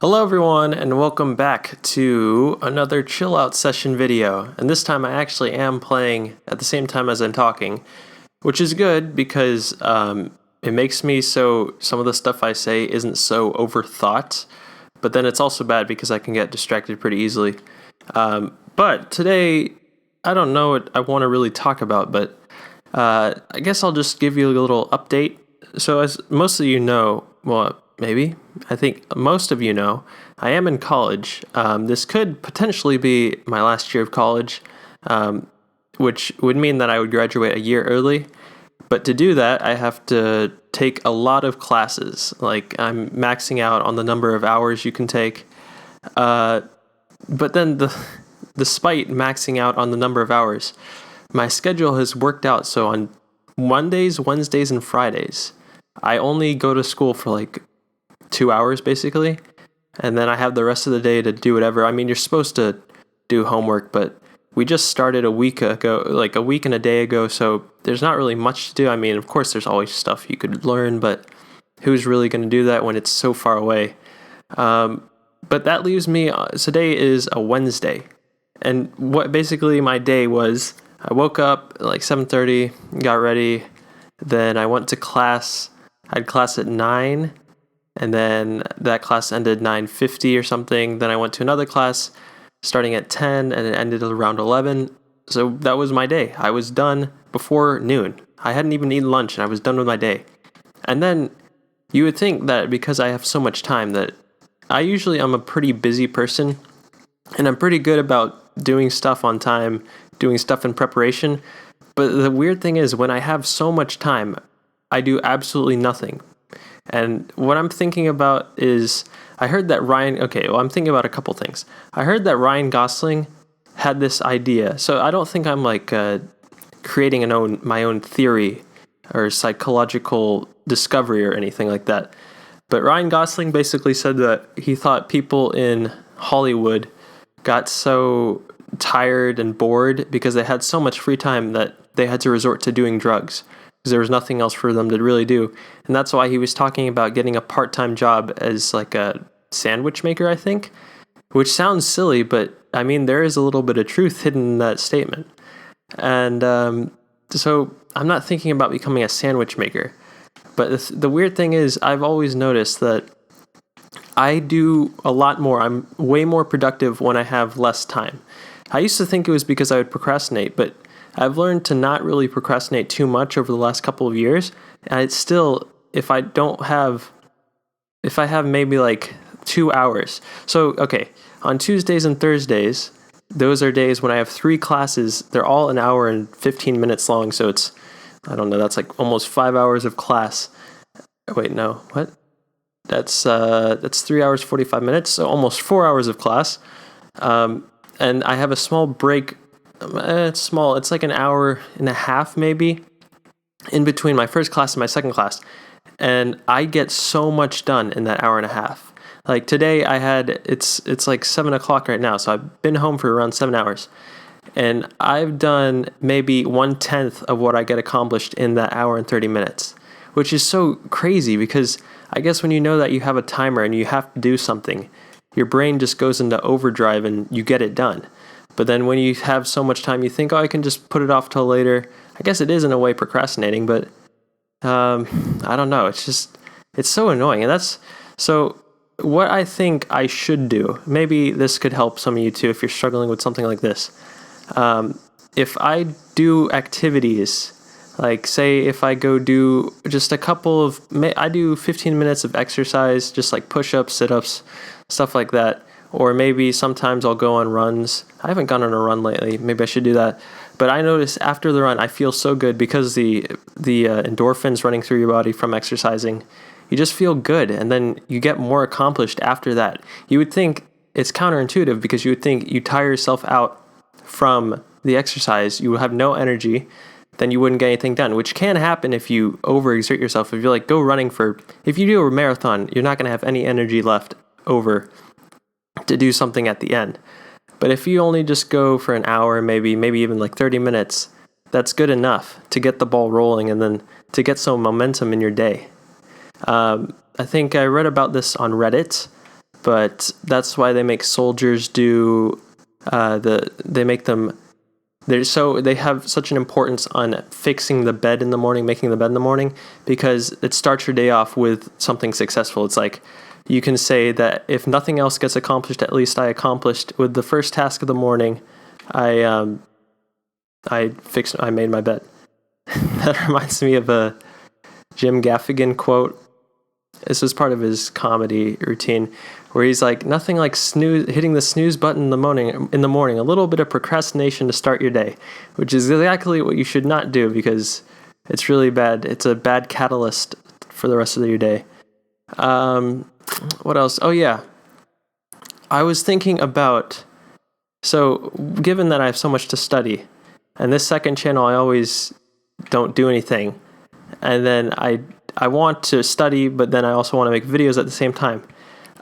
Hello everyone and welcome back to another chill out session video. And this time I actually am playing at the same time as I'm talking, which is good because it makes me so some of the stuff I say isn't so overthought, but then it's also bad because I can get distracted pretty easily. But today, I don't know what I want to really talk about, but I guess I'll just give you a little update. So as most of you know, well, maybe, I think most of you know, I am in college. This could potentially be my last year of college, which would mean that I would graduate a year early. But to do that, I have to take a lot of classes. Like, I'm maxing out on the number of hours you can take. But then, despite maxing out on the number of hours, my schedule has worked out so on Mondays, Wednesdays, and Fridays, I only go to school for like 2 hours basically, and then I have the rest of the day to do whatever. I mean, you're supposed to do homework, but we just started a week ago, like a week and a day ago, so there's not really much to do. I mean, of course, there's always stuff you could learn, but who's really going to do that when it's so far away? But that leaves me, today is a Wednesday, and what basically my day was, I woke up at like 7:30, got ready, then I went to class. I had class at 9, and then that class ended 9:50 or something. Then I went to another class starting at 10, and it ended around 11. So that was my day. I was done before noon. I hadn't even eaten lunch, and I was done with my day. And then you would think that because I have so much time that I'm a pretty busy person, and I'm pretty good about doing stuff on time, doing stuff in preparation. But the weird thing is, when I have so much time, I do absolutely nothing. And what I'm thinking about is, I'm thinking about a couple things. I heard that Ryan Gosling had this idea. So I don't think I'm like creating my own theory or psychological discovery or anything like that. But Ryan Gosling basically said that he thought people in Hollywood got so tired and bored because they had so much free time that they had to resort to doing drugs because there was nothing else for them to really do. And that's why he was talking about getting a part-time job as like a sandwich maker, I think, which sounds silly, but I mean, there is a little bit of truth hidden in that statement. And so I'm not thinking about becoming a sandwich maker. But the weird thing is, I've always noticed that I do a lot more. I'm way more productive when I have less time. I used to think it was because I would procrastinate, but I've learned to not really procrastinate too much over the last couple of years. And it's still, if I have maybe like 2 hours. So, okay, on Tuesdays and Thursdays, those are days when I have 3 classes. They're all an hour and 15 minutes long. So it's, I don't know, that's like almost 5 hours of class. Wait, no, what? That's 3 hours, 45 minutes. So almost 4 hours of class. And I have a small break. It's small. It's like an hour and a half maybe in between my first class and my second class. And I get so much done in that hour and a half. Like today it's like 7 o'clock right now. So I've been home for around 7 hours. And I've done maybe 1/10 of what I get accomplished in that hour and 30 minutes, which is so crazy because I guess when you know that you have a timer and you have to do something, your brain just goes into overdrive and you get it done. But then when you have so much time, you think, oh, I can just put it off till later. I guess it is in a way procrastinating, but I don't know. It's so annoying. And so what I think I should do, maybe this could help some of you too if you're struggling with something like this. If I do activities, like say if I go do just I do 15 minutes of exercise, just like push-ups, sit-ups, stuff like that. Or maybe sometimes I'll go on runs. I haven't gone on a run lately. Maybe I should do that. But I notice after the run, I feel so good because the endorphins running through your body from exercising, you just feel good. And then you get more accomplished after that. You would think it's counterintuitive because you would think you tire yourself out from the exercise. You will have no energy. Then you wouldn't get anything done, which can happen if you overexert yourself. If you're like, if you do a marathon, you're not going to have any energy left over to do something at the end. But if you only just go for an hour, maybe even like 30 minutes, that's good enough to get the ball rolling and then to get some momentum in your day. I think I read about this on Reddit, but that's why they make soldiers do they make them. They have such an importance on fixing the bed in the morning, making the bed in the morning, because it starts your day off with something successful. It's like you can say that if nothing else gets accomplished, at least I accomplished with the first task of the morning. I made my bed. That reminds me of a Jim Gaffigan quote. This was part of his comedy routine, where he's like, nothing like hitting the snooze button in the morning, a little bit of procrastination to start your day, which is exactly what you should not do, because it's really bad. It's a bad catalyst for the rest of your day. What else? Oh yeah. I was thinking about, so given that I have so much to study, and this second channel, I always don't do anything. And then I want to study, but then I also want to make videos at the same time.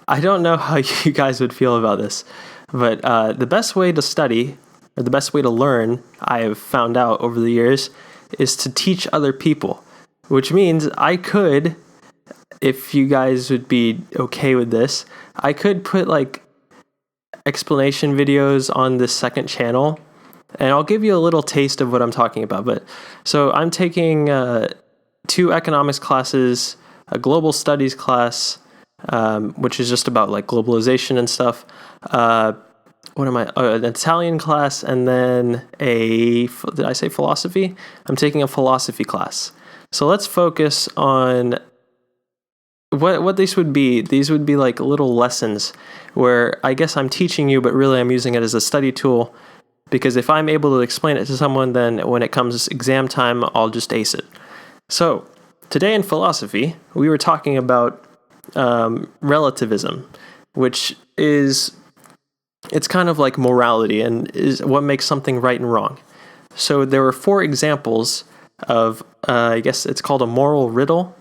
I don't know how you guys would feel about this, but the best way to study, or the best way to learn, I have found out over the years, is to teach other people. Which means I could, if you guys would be okay with this, I could put like explanation videos on this second channel, and I'll give you a little taste of what I'm talking about. But so I'm taking 2 economics classes, a global studies class, which is just about like globalization and stuff. An Italian class, and then did I say philosophy? I'm taking a philosophy class. So let's focus on what these would be. These would be like little lessons where I guess I'm teaching you, but really I'm using it as a study tool, because if I'm able to explain it to someone, then when it comes exam time, I'll just ace it. So today in philosophy, we were talking about relativism, which is, it's kind of like morality and is what makes something right and wrong. So there were 4 examples of, I guess it's called a moral riddle.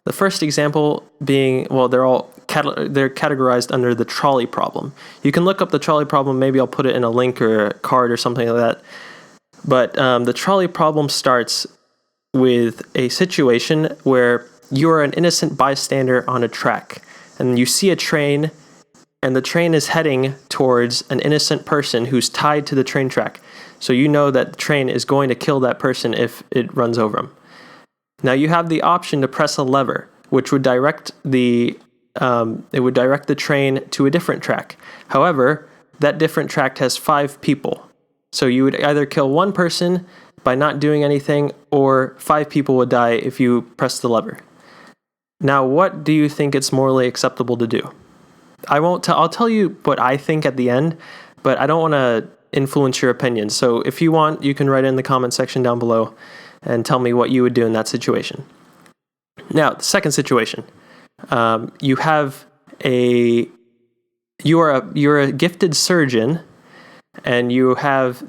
The first example being, well, they're categorized under the trolley problem. You can look up the trolley problem. Maybe I'll put it in a link or a card or something like that. But the trolley problem starts with a situation where you are an innocent bystander on a track, and you see a train, and the train is heading towards an innocent person who's tied to the train track. So you know that the train is going to kill that person if it runs over him. Now you have the option to press a lever, which would direct the train to a different track. However, that different track has 5 people. So you would either kill one person by not doing anything, or 5 people would die if you press the lever. Now, what do you think it's morally acceptable to do? I'll tell you what I think at the end, but I don't want to influence your opinion. So if you want, you can write it in the comment section down below and tell me what you would do in that situation. Now, the second situation, you're a gifted surgeon, and you have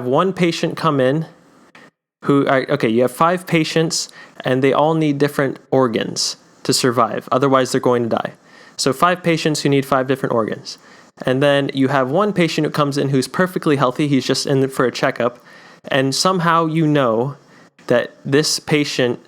one patient come in you have 5 patients, and they all need different organs to survive. Otherwise, they're going to die. So 5 patients who need 5 different organs. And then you have one patient who comes in who's perfectly healthy. He's just in for a checkup. And somehow you know that this patient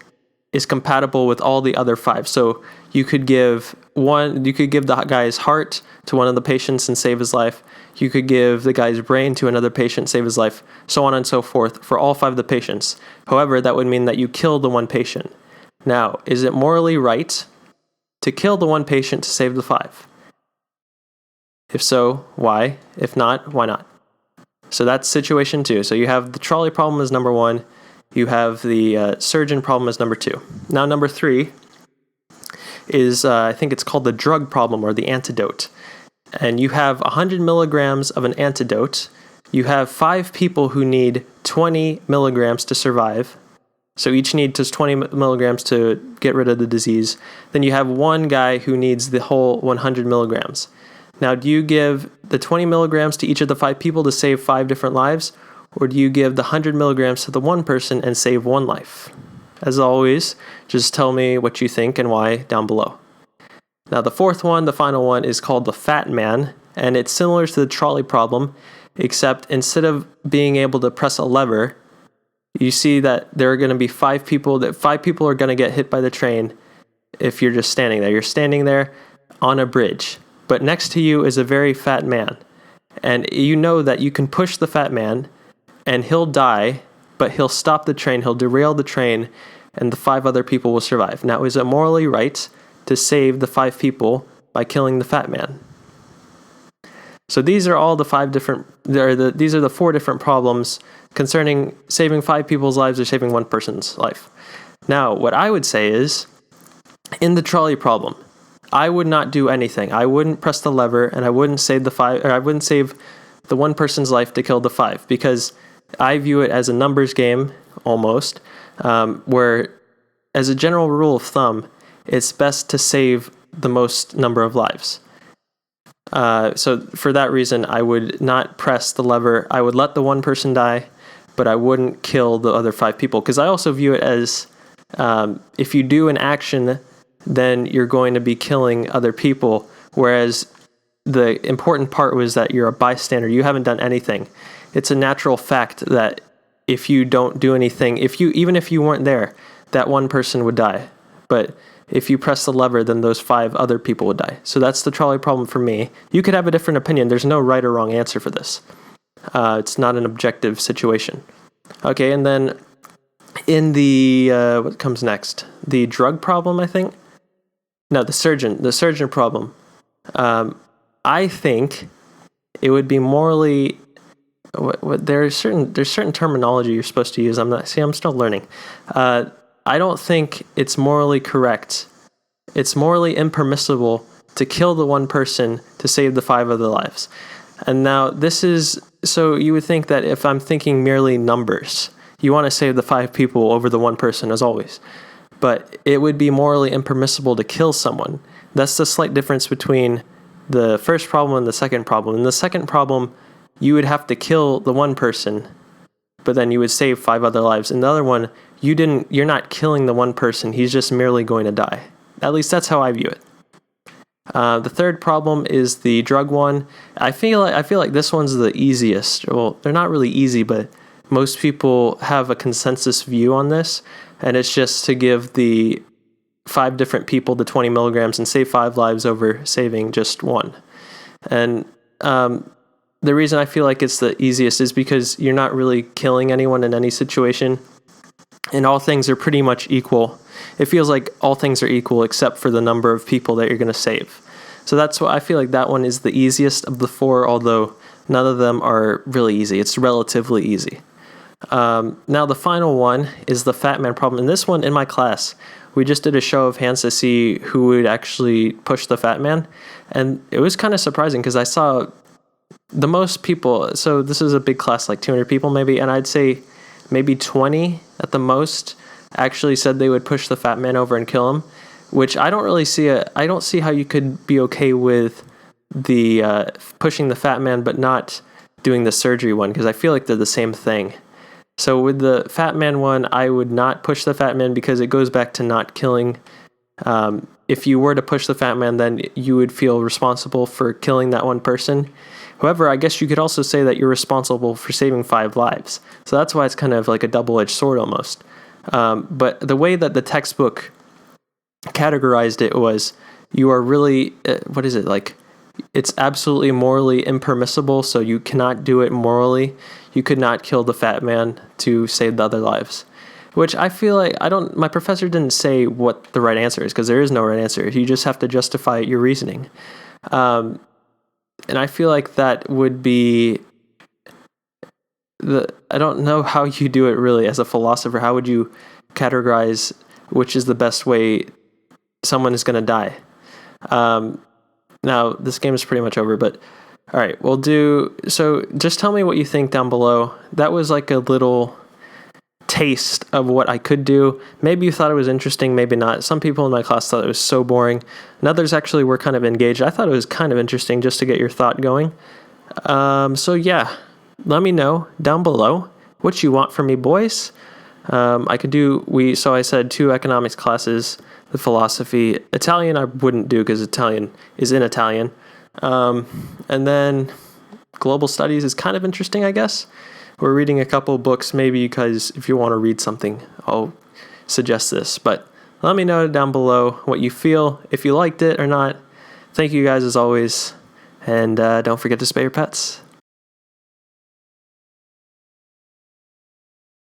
is compatible with all the other 5. So you could give the guy's heart to one of the patients and save his life. You could give the guy's brain to another patient, save his life, so on and so forth for all 5 of the patients. However, that would mean that you kill the one patient. Now, is it morally right to kill the one patient to save the 5? If so, why? If not, why not? So that's situation 2. So you have the trolley problem as number 1. You have the surgeon problem as number 2. Now, number 3 is, I think it's called the drug problem or the antidote. And you have 100 milligrams of an antidote. You have 5 people who need 20 milligrams to survive. So each need just 20 milligrams to get rid of the disease. Then you have one guy who needs the whole 100 milligrams. Now, do you give the 20 milligrams to each of the 5 people to save 5 different lives? Or do you give the 100 milligrams to the one person and save 1 life? As always, just tell me what you think and why down below. Now, the 4th one, the final one, is called the fat man, and it's similar to the trolley problem, except instead of being able to press a lever, you see that there are going to be 5 people, that 5 people are going to get hit by the train if you're just standing there. You're standing there, on a bridge, but next to you is a very fat man. And you know that you can push the fat man and he'll die, but he'll stop the train, he'll derail the train, and the 5 other people will survive. Now, is it morally right to save the 5 people by killing the fat man? So these are all the 5 different, these are the 4 different problems concerning saving 5 people's lives or saving 1 person's life. Now, what I would say is, in the trolley problem, I would not do anything. I wouldn't press the lever, and I wouldn't save the 1 person's life to kill the 5, because I view it as a numbers game, almost, where, as a general rule of thumb, it's best to save the most number of lives. So for that reason, I would not press the lever. I would let the 1 person die, but I wouldn't kill the other 5 people, because I also view it as, if you do an action, then you're going to be killing other people, whereas the important part was that you're a bystander. You haven't done anything. It's a natural fact that if you don't do anything, even if you weren't there, that 1 person would die. But if you press the lever, then those 5 other people would die. So that's the trolley problem for me. You could have a different opinion. There's no right or wrong answer for this. It's not an objective situation. Okay, and then in the, what comes next? The drug problem, I think? No, the surgeon problem. I think it would be morally, there's certain terminology you're supposed to use. I'm still learning. I don't think it's morally correct. It's morally impermissible to kill the 1 person to save the 5 other lives. And now so you would think that if I'm thinking merely numbers, you want to save the 5 people over the 1 person as always. But it would be morally impermissible to kill someone. That's the slight difference between the first problem and the second problem. In the second problem, you would have to kill the 1 person, but then you would save 5 other lives. In the other one, you're not killing the 1 person. He's just merely going to die. At least that's how I view it. The third problem is the drug one. I feel like this one's the easiest. Well, they're not really easy, but most people have a consensus view on this, and it's just to give the 5 different people the 20 milligrams and save 5 lives over saving just 1. And the reason I feel like it's the easiest is because you're not really killing anyone in any situation, and all things are pretty much equal. It feels like all things are equal except for the number of people that you're going to save. So that's why I feel like that one is the easiest of the 4, although none of them are really easy. It's relatively easy. Now the final one is the fat man problem. In this one, in my class, we just did a show of hands to see who would actually push the fat man. And it was kind of surprising because I saw the most people, so this is a big class, like 200 people maybe, and I'd say maybe 20 at the most actually said they would push the fat man over and kill him, which I don't really see I don't see how you could be okay with the pushing the fat man but not doing the surgery one, because I feel like they're the same thing. So with the fat man one, I would not push the fat man because it goes back to not killing. If you were to push the fat man, then you would feel responsible for killing that 1 person. However, I guess you could also say that you're responsible for saving 5 lives. So that's why it's kind of like a double-edged sword almost. But the way that the textbook categorized it was, you are really, what is it, like, it's absolutely morally impermissible, so you cannot do it morally. You could not kill the fat man to save the other lives. Which I feel like, my professor didn't say what the right answer is, because there is no right answer. You just have to justify your reasoning. And I feel like that would be I don't know how you do it really as a philosopher. How would you categorize which is the best way someone is going to die? Now, this game is pretty much over, but all right, so just tell me what you think down below. That was like a little taste of what I could do. Maybe you thought it was interesting, maybe not. Some people in my class thought it was so boring, and others actually were kind of engaged. I thought it was kind of interesting just to get your thought going. So yeah, let me know down below what you want from me, boys. I could do, so I said 2 economics classes, the philosophy. Italian I wouldn't do because Italian is in Italian. And then global studies is kind of interesting, I guess. We're reading a couple of books, maybe, because if you want to read something, I'll suggest this. But let me know down below what you feel, if you liked it or not. thank you guys as always. And don't forget to spay your pets.